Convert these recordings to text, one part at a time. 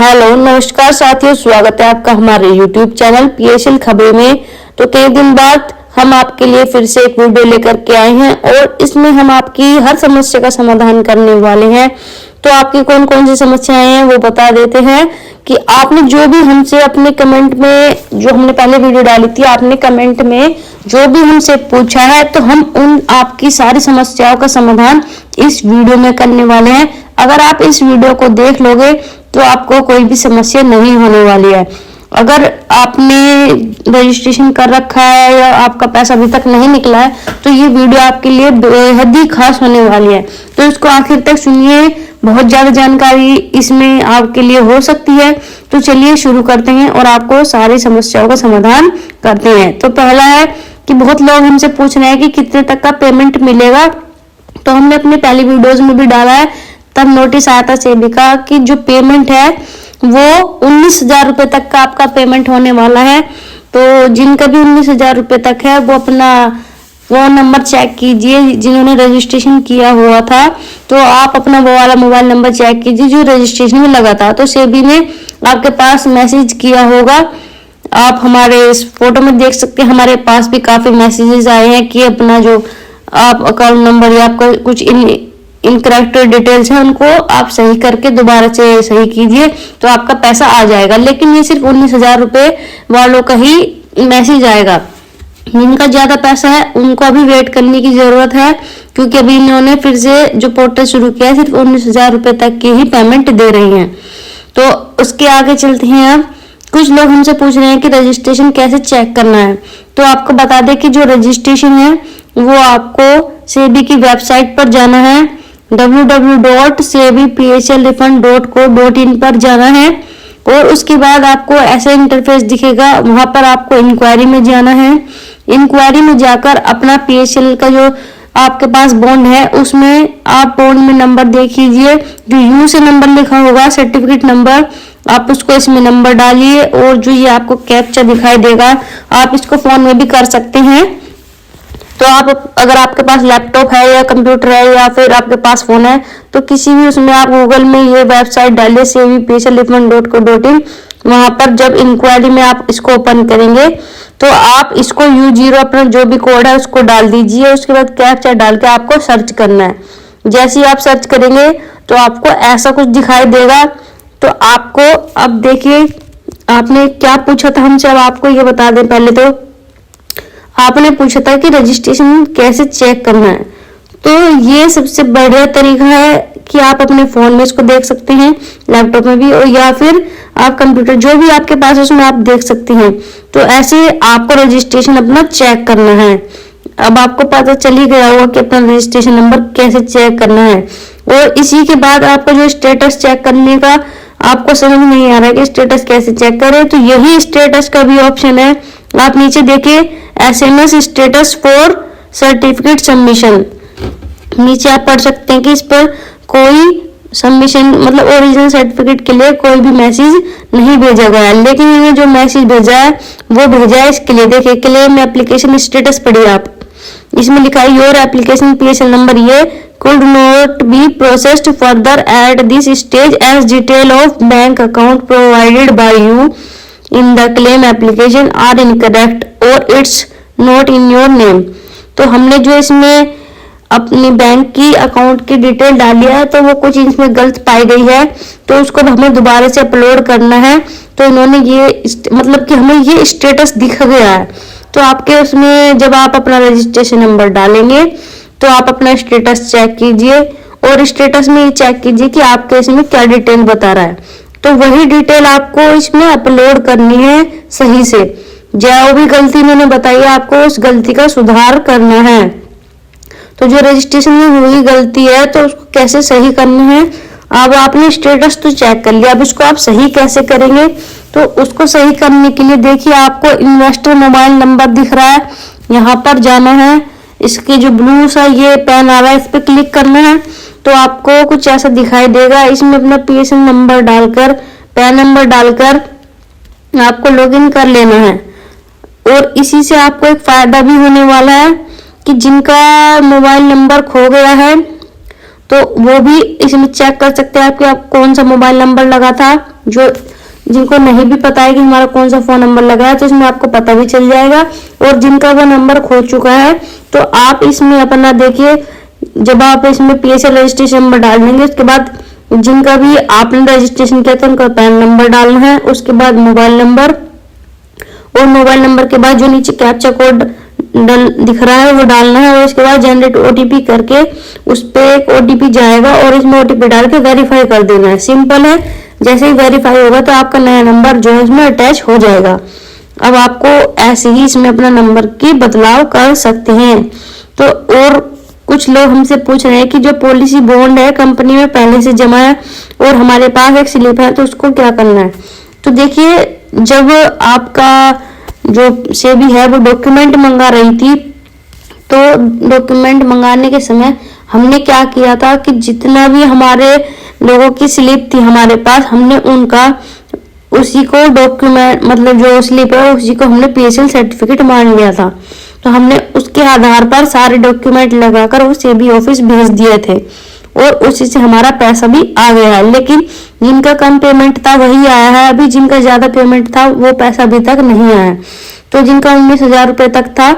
Hello नमस्कार साथियों, स्वागत है आपका हमारे YouTube चैनल PSL खबरें में। तो कई दिन बाद हम आपके लिए फिर से एक वीडियो लेकर के आए हैं और इसमें हम आपकी हर समस्या का समाधान करने वाले हैं। तो आपकी कौन कौन सी समस्याएं हैं वो बता देते हैं कि आपने जो भी हमसे अपने कमेंट में, जो हमने पहले वीडियो डाली थी, आपने कमेंट में जो भी हमसे पूछा है तो हम उन आपकी सारी समस्याओं का समाधान इस वीडियो में करने वाले हैं। अगर आप इस वीडियो को देख लोगे तो आपको कोई भी समस्या नहीं होने वाली है। अगर आपने रजिस्ट्रेशन कर रखा है या आपका पैसा अभी तक नहीं निकला है तो ये वीडियो आपके लिए बेहद ही खास होने वाली है, तो इसको आखिर तक सुनिए। बहुत ज्यादा जानकारी इसमें आपके लिए हो सकती है। तो चलिए शुरू करते हैं और आपको सारी समस्याओं का समाधान करते हैं। तो पहला है कि बहुत लोग हमसे पूछ रहे हैं कि कितने तक का पेमेंट मिलेगा। तो हमने अपने पहली वीडियोस में भी डाला है, तब नोटिस आया था सेबी का कि जो पेमेंट है वो 19,000 रुपए तक का आपका पेमेंट होने वाला है। तो जिनका भी 19,000 रुपए तक है वो अपना फोन नंबर चेक कीजिए, जिन्होंने रजिस्ट्रेशन किया हुआ था तो आप अपना वो वाला मोबाइल नंबर चेक कीजिए जो रजिस्ट्रेशन में लगा था। तो सेबी ने आपके पास मैसेज किया होगा, आप हमारे इस फोटो में देख सकते हैं। हमारे पास भी काफी मैसेजेस आए हैं कि अपना जो आप अकाउंट नंबर या आपका कुछ इनकरेक्ट डिटेल्स है उनको आप सही करके दोबारा से सही कीजिए तो आपका पैसा आ जाएगा। लेकिन ये सिर्फ 19,000 रुपए वालों का ही मैसेज आएगा। जिनका ज्यादा पैसा है उनको अभी वेट करने की जरूरत है, क्योंकि अभी इन्होंने फिर से जो पोर्टल शुरू किया है सिर्फ 19,000 रुपए तक की ही पेमेंट दे रही हैं। तो उसके आगे चलते हैं। अब कुछ लोग हमसे पूछ रहे हैं कि रजिस्ट्रेशन कैसे चेक करना है। तो आपको बता दें कि जो रजिस्ट्रेशन है वो आपको सेबी की वेबसाइट पर जाना है, www.sebipslrefund.co.in पर जाना है और उसके बाद आपको ऐसा इंटरफेस दिखेगा। वहां पर आपको इंक्वायरी में जाना है। इंक्वायरी में जाकर अपना PSL का जो आपके पास बॉन्ड है उसमें आप बॉन्ड में नंबर देख लीजिए, जो यू से नंबर लिखा होगा सर्टिफिकेट नंबर, आप उसको इसमें नंबर डालिए और जो ये आपको कैप्चा दिखाई देगा आप इसको फोन में भी कर सकते हैं। तो आप अगर आपके पास लैपटॉप है या कंप्यूटर है या फिर आपके पास फोन है तो किसी भी उसमें आप गूगल में ये वेबसाइट डालिए sebipslrefund.co.in। वहां पर जब इंक्वायरी में आप इसको ओपन करेंगे तो आप इसको U0 अपना जो भी कोड है उसको डाल दीजिए। उसके बाद कैप्चा डाल के आपको सर्च करना है। जैसे ही आप सर्च करेंगे तो आपको ऐसा कुछ दिखाई देगा। तो आपको अब देखिए आपने क्या पूछा था हमसे, अब आपको ये बता दें। पहले तो आपने पूछा था कि रजिस्ट्रेशन कैसे चेक करना है। तो ये सबसे बढ़िया तरीका है कि आप अपने फोन में इसको देख सकते हैं, लैपटॉप में भी, और या फिर आप कंप्यूटर जो भी आपके पास है उसमें आप देख सकते हैं। तो ऐसे आपको रजिस्ट्रेशन अपना चेक करना है। अब आपको पता चल ही गया होगा कि अपना रजिस्ट्रेशन नंबर कैसे चेक करना है। और इसी के बाद आपका जो स्टेटस चेक करने का आपको समझ नहीं आ रहा है कि स्टेटस कैसे चेक करें, तो यही स्टेटस का भी ऑप्शन है। आप नीचे देखिए SMS status for certificate submission, नीचे आप पढ़ सकते हैं कि इस पर कोई सबमिशन मतलब ओरिजिनल सर्टिफिकेट के लिए कोई भी मैसेज नहीं भेजा गया है। लेकिन इन्होंने जो मैसेज भेजा है वो भेजा है इसके लिए। देखिए क्लेम एप्लीकेशन स्टेटस पढ़िए आप, इसमें लिखा है योर एप्लीकेशन PSL नंबर ये could not be processed further at this stage as detail of bank account provided by you in the claim application are incorrect or it's not in your name। तो हमने जो इसमें अपनी bank की account की detail डाली है तो वो कुछ इसमें गलत पाई गई है, तो उसको हमें दोबारा से अपलोड करना है। तो इन्होंने ये मतलब कि हमें ये स्टेटस दिख गया है। तो आपके उसमें जब आप अपना रजिस्ट्रेशन नंबर डालेंगे तो आप अपना स्टेटस चेक कीजिए और स्टेटस में ये चेक कीजिए कि आपके इसमें क्या डिटेल बता रहा है। तो वही डिटेल आपको इसमें अपलोड करनी है सही से। जो भी गलती मैंने बताई है आपको उस गलती का सुधार करना है। तो जो रजिस्ट्रेशन में हुई गलती है तो उसको कैसे सही करना है। अब आपने स्टेटस तो चेक कर लिया, अब इसको आप सही कैसे करेंगे। तो उसको सही करने के लिए देखिए आपको इन्वेस्टर मोबाइल नंबर दिख रहा है, यहाँ पर जाना है। इसकी जो ब्लू सा ये पेन आ रहा है इस पर क्लिक करना है तो आपको कुछ ऐसा दिखाई देगा। इसमें अपना PSL नंबर डालकर पैन नंबर डालकर आपको लॉगिन कर लेना है। और इसी से आपको एक फायदा भी होने वाला है कि जिनका मोबाइल नंबर खो गया है तो वो भी इसमें चेक कर सकते हैं आपके आप कौन सा मोबाइल नंबर लगा था। जो जिनको नहीं भी पता है कि हमारा कौन सा फोन नंबर लगा है तो इसमें आपको पता भी चल जाएगा। और जिनका वो नंबर खो चुका है तो आप इसमें अपना देखिए, जब आप इसमें PSL रजिस्ट्रेशन नंबर डाल देंगे उसके बाद जिनका भी आपने रजिस्ट्रेशन किया था उनका पैन नंबर डालना है, उसके बाद मोबाइल नंबर, और मोबाइल नंबर के बाद जो नीचे कैप्चा कोड दिख रहा है वो डालना है। और उसके बाद जनरेट OTP करके उस पे एक OTP जाएगा और इसमें OTP डाल के वेरीफाई कर देना है। सिंपल है, जैसे ही वेरीफाई होगा तो आपका नया नंबर जो है इसमें अटैच हो जाएगा। अब आपको ऐसे ही इसमें अपना नंबर की बदलाव कर सकते हैं। तो और कुछ लोग हमसे पूछ रहे हैं कि जो पॉलिसी बॉन्ड है कंपनी में पहले से जमा है और हमारे पास एक स्लिप है तो उसको क्या करना है। तो देखिए, जब आपका जो सेबी है वो डॉक्यूमेंट मंगा रही थी तो डॉक्यूमेंट मंगाने के समय हमने क्या किया था कि जितना भी हमारे लोगों की स्लिप थी हमारे पास, हमने उनका उसी को डॉक्यूमेंट मतलब जो स्लिप है उसी को हमने PSL सर्टिफिकेट मान लिया था। तो हमने उसके आधार पर सारे डॉक्यूमेंट लगाकर वो सेबी ऑफिस भेज दिए थे और उसी से हमारा पैसा भी आ गया है। लेकिन जिनका कम पेमेंट था वही आया है, अभी जिनका ज्यादा पेमेंट था वो पैसा अभी तक नहीं आया। तो जिनका 19,000 रुपए तक था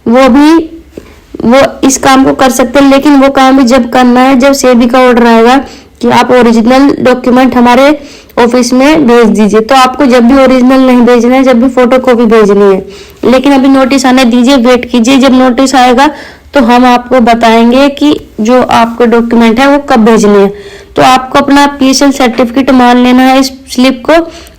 वो इस काम को कर सकते हैं, लेकिन वो काम भी जब करना है जब सेबी का ऑर्डर आएगा कि आप ओरिजिनल डॉक्यूमेंट हमारे ऑफिस में भेज दीजिए। तो आपको जब भी ओरिजिनल नहीं भेजना है, जब भी फोटो कॉपी भेजनी है। लेकिन अभी नोटिस आने दीजिए, वेट कीजिए, जब नोटिस आएगा तो हम आपको बताएंगे कि जो आपके डॉक्यूमेंट है वो कब भेजने हैं। तो आपको अपना PSL सर्टिफिकेट मान लेना है इस स्लिप को।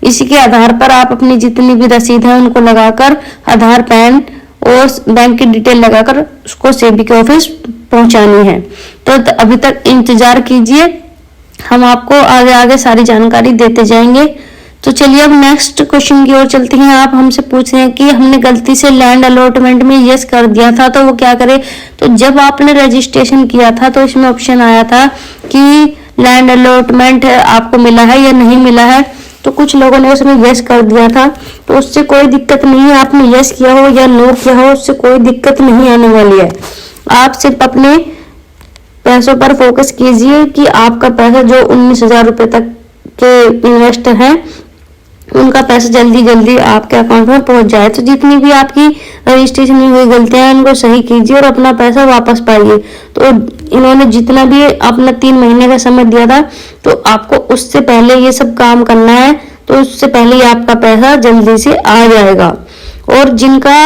इसी के आधार पर आप अपनी जितनी भी रसीद है उनको लगाकर आधार, पैन और बैंक की डिटेल लगाकर उसको सेबी के ऑफिस पहुंचानी है। तो अभी तक इंतजार कीजिए, हम आपको आगे आगे सारी जानकारी देते जाएंगे। तो चलिए अब नेक्स्ट क्वेश्चन की ओर चलते हैं। आप हमसे पूछ रहे हैं कि हमने गलती से लैंड अलॉटमेंट में यस कर दिया था तो वो क्या करे। तो जब आपने रजिस्ट्रेशन किया था तो इसमें ऑप्शन आया था कि लैंड अलॉटमेंट आपको मिला है या नहीं मिला है। तो कुछ लोगों ने उसमें यस कर दिया था, तो उससे कोई दिक्कत नहीं है। आपने यस किया हो या नो किया हो उससे कोई दिक्कत नहीं आने वाली है। आप सिर्फ अपने पैसों पर फोकस कीजिए कि आपका पैसा जो 19,000 रुपए तक के इन्वेस्टर हैं उनका पैसा जल्दी जल्दी आपके अकाउंट में पहुंच जाए। तो जितनी भी आपकी रजिस्ट्रेशन में हुई गलतियां हैं उनको सही कीजिए और अपना पैसा वापस पाइए। तो इन्होंने जितना भी अपना 3 महीने का समय दिया था तो आपको उससे पहले ये सब काम करना है, तो उससे पहले ही आपका पैसा जल्दी से आ जाएगा। और जिनका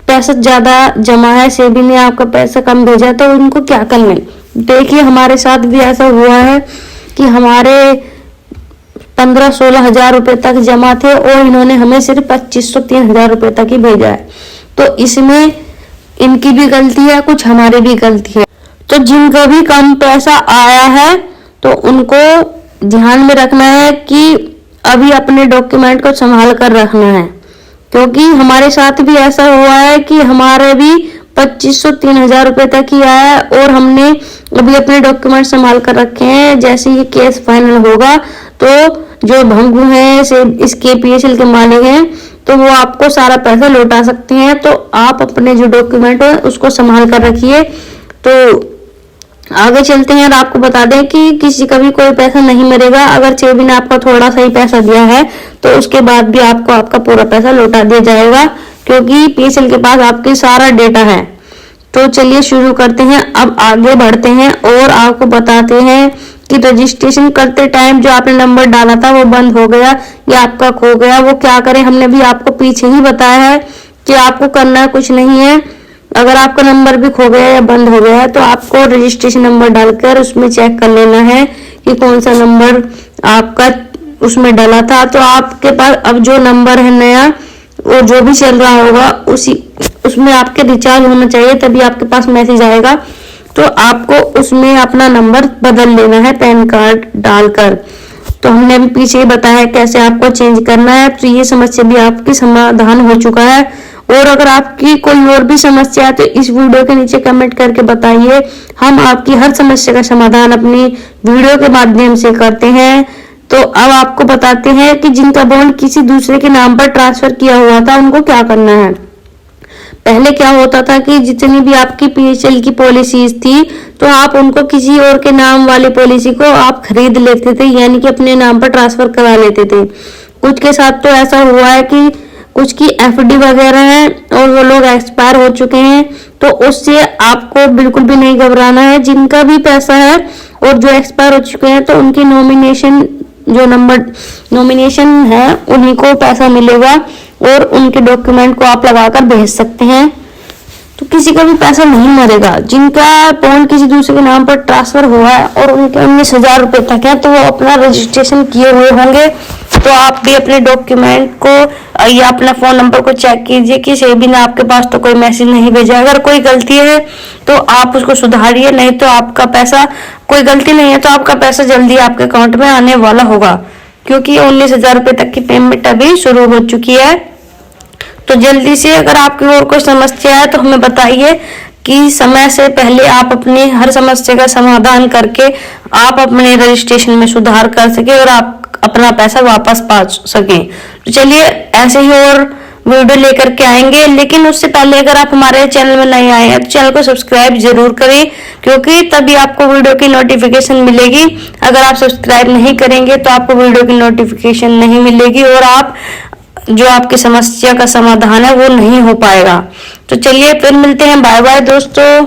पैसा ज्यादा जमा है, सेबी ने आपका पैसा कम भेजा तो उनको क्या करना है। देखिए, हमारे साथ भी ऐसा हुआ है कि हमारे 15-16 हजार रुपए तक जमा थे और इन्होंने हमें सिर्फ 25-3 हजार रुपए तक ही भेजा है। तो इसमें इनकी भी गलती है, कुछ हमारी भी गलती है। तो जिनका भी कम पैसा आया है तो उनको ध्यान में रखना है कि अभी अपने डॉक्यूमेंट को संभाल कर रखना है, क्योंकि हमारे साथ भी ऐसा हुआ है कि हमारे भी 25-3 हजार रुपए तक ही आया है और हमने अभी अपने डॉक्यूमेंट संभाल कर रखे हैं। जैसे ये केस फाइनल होगा तो जो भंगू हैं इसके PSL के मालिक हैं तो वो आपको सारा पैसा लौटा सकते हैं। तो आप अपने जो डॉक्यूमेंट है उसको संभाल कर रखिए। तो आगे चलते हैं और आपको बता दें कि किसी का भी कोई पैसा नहीं मरेगा। अगर सेबी ने आपका थोड़ा सा ही पैसा दिया है तो उसके बाद भी आपको आपका पूरा पैसा लौटा दिया जाएगा, क्योंकि PSL के पास आपके सारा डेटा है। तो चलिए शुरू करते हैं, अब आगे बढ़ते हैं और आपको बताते हैं कि रजिस्ट्रेशन करते टाइम जो आपने नंबर डाला था वो बंद हो गया या आपका खो गया, वो क्या करें। हमने भी आपको पीछे ही बताया है कि आपको करना कुछ नहीं है। अगर आपका नंबर भी खो गया या बंद हो गया है तो आपको रजिस्ट्रेशन नंबर डालकर उसमें चेक कर लेना है कि कौन सा नंबर आपका उसमें डाला था। तो आपके पास अब जो नंबर है नया वो जो भी चल रहा होगा उसमें आपके रिचार्ज होना चाहिए, तभी आपके पास मैसेज आएगा। तो आपको उसमें अपना नंबर बदल लेना है पैन कार्ड डालकर। तो हमने अभी पीछे ही बताया कैसे आपको चेंज करना है। तो ये समस्या भी आपकी समाधान हो चुका है। और अगर आपकी कोई और भी समस्या है तो इस वीडियो के नीचे कमेंट करके बताइए, हम आपकी हर समस्या का समाधान अपनी वीडियो के माध्यम से करते हैं। तो अब आपको बताते हैं कि जिनका बॉन्ड किसी दूसरे के नाम पर ट्रांसफर किया हुआ था उनको क्या करना है। पहले क्या होता था कि जितनी भी आपकी पीएचएल की पॉलिसीज थी तो आप उनको किसी और के नाम वाली पॉलिसी को आप खरीद लेते थे, यानी कि अपने नाम पर ट्रांसफर करा लेते थे। कुछ के साथ तो ऐसा हुआ है कि कुछ की एफडी वगैरह है और वो लोग एक्सपायर हो चुके हैं, तो उससे आपको बिल्कुल भी नहीं घबराना है। जिनका भी पैसा है और जो एक्सपायर हो चुके हैं तो उनकी नॉमिनेशन है उन्हीं को पैसा मिलेगा और उनके डॉक्यूमेंट को आप लगाकर भेज सकते हैं, तो किसी का भी पैसा नहीं मरेगा। जिनका बॉन्ड किसी दूसरे के नाम पर ट्रांसफर हुआ है और उनके 19,000 रुपए तक है तो वो अपना रजिस्ट्रेशन किए हुए होंगे, तो आप भी अपने डॉक्यूमेंट को या अपना फोन नंबर को चेक कीजिए कि सेबी ने आपके पास तो कोई मैसेज नहीं भेजा। अगर कोई गलती है तो आप उसको सुधारिए, नहीं तो आपका पैसा, कोई गलती नहीं है तो आपका पैसा जल्दी आपके अकाउंट में आने वाला होगा, क्योंकि 19,000 रुपए तक की पेमेंट अभी शुरू हो चुकी है। तो जल्दी से अगर आपकी और कोई समस्या है तो हमें बताइए कि समय से पहले आप अपनी हर समस्या का समाधान करके आप अपने रजिस्ट्रेशन में सुधार कर सके और आप अपना पैसा वापस पा सकें। तो चलिए ऐसे ही और वीडियो लेकर के आएंगे, लेकिन उससे पहले अगर आप हमारे चैनल में नए आए हैं तो चैनल को सब्सक्राइब जरूर करें, क्योंकि तभी आपको वीडियो की नोटिफिकेशन मिलेगी। अगर आप सब्सक्राइब नहीं करेंगे तो आपको वीडियो की नोटिफिकेशन नहीं मिलेगी और आप जो आपकी समस्या का समाधान है वो नहीं हो पाएगा। तो चलिए फिर मिलते हैं, बाय बाय दोस्तों।